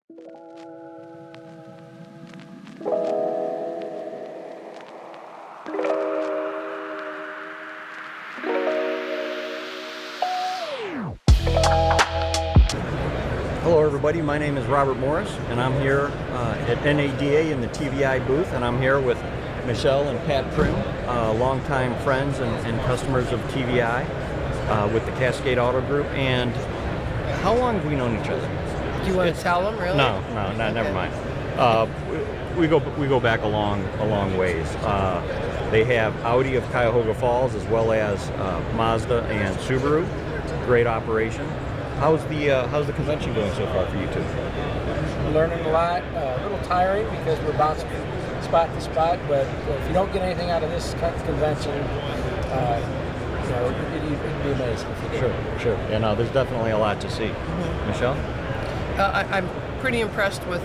Hello everybody, my name is Robert Morris and I'm here at NADA in the TVI booth, and I'm here with Michelle and Pat Primm, longtime friends and customers of TVI with the Cascade Auto Group. And how long have we known each other? Do you want to tell them, really? No, never mind. We go back a long ways. They have Audi of Cuyahoga Falls as well as Mazda and Subaru. Great operation. How's the convention going so far for you two? Learning a lot, a little tiring because we're bouncing from spot to spot, but if you don't get anything out of this convention, it'd be amazing if you did. Sure. Yeah, no, there's definitely a lot to see. Mm-hmm. Michelle? I'm pretty impressed with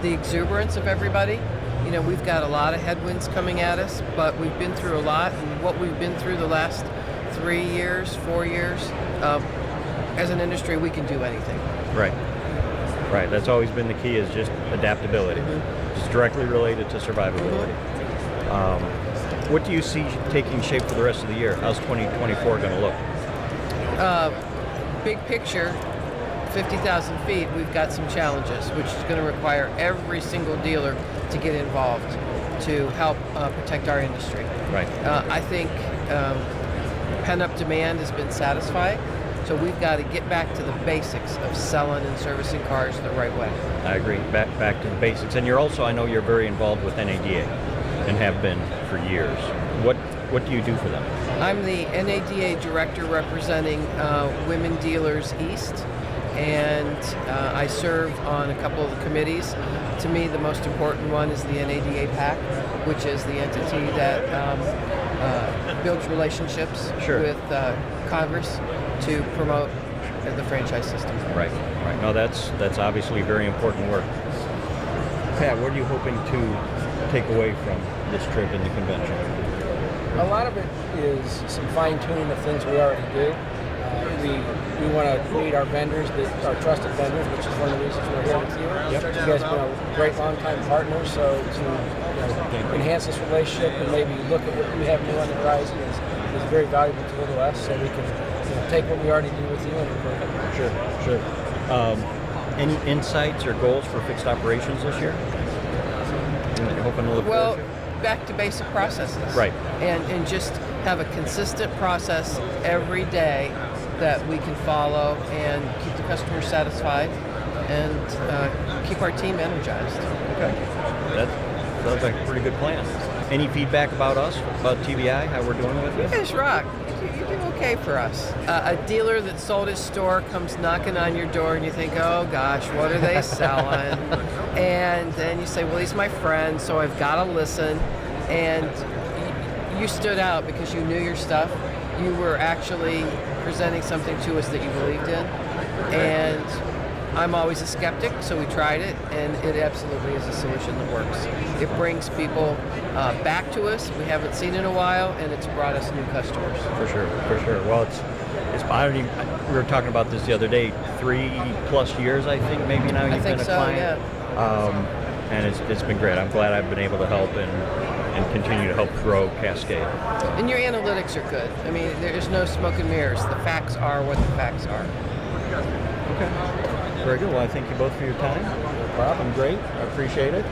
the exuberance of everybody. You know, we've got a lot of headwinds coming at us, but we've been through a lot, and what we've been through the last 3 years, 4 years, as an industry, we can do anything. Right. That's always been the key, is just adaptability. Mm-hmm. It's directly related to survivability. Mm-hmm. What do you see taking shape for the rest of the year? How's 2024 going to look? Big picture, 50,000 feet, we've got some challenges, which is going to require every single dealer to get involved to help protect our industry. Right. I think pent-up demand has been satisfied. So we've got to get back to the basics of selling and servicing cars the right way. I agree. Back to the basics. And you're also, I know you're very involved with NADA and have been for years. What do you do for them? I'm the NADA director representing Women Dealers East, and I serve on a couple of the committees. To me, the most important one is the NADA PAC, which is the entity that builds relationships with Congress to promote the franchise system. Right. No, that's obviously very important work. Pat, what are you hoping to take away from this trip in the convention? A lot of it is some fine-tuning of things we already do. We want to meet our vendors, our trusted vendors, which is one of the reasons we're here with you. Yep. You guys have been a great long-time partner, so to enhance this relationship and maybe look at what we have new on the horizon is very valuable to us, so we can take what we already do with you and improve it. Sure. Any insights or goals for fixed operations this year? You're hoping to look forward to? Back to basic processes. Right. And just have a consistent process every day that we can follow and keep the customer satisfied and keep our team energized. Okay. That sounds like a pretty good plan. Any feedback about us, about TVI, how we're doing with it? You guys rock. You do okay for us. A dealer that sold his store comes knocking on your door and you think, oh gosh, what are they selling? And then you say, well, he's my friend, so I've got to listen. And you stood out because you knew your stuff. You were actually presenting something to us that you believed in. And I'm always a skeptic, so we tried it, and it absolutely is a solution that works. It brings people back to us we haven't seen in a while, and it's brought us new customers. For sure. Well, we were talking about this the other day. 3+ years, I think, maybe now you've been a client. Yeah. And it's been great. I'm glad I've been able to help and continue to help grow Cascade. And your analytics are good. I mean, there's no smoke and mirrors. The facts are what the facts are. Okay. Very good. Well, I thank you both for your time. No problem. Great. I appreciate it.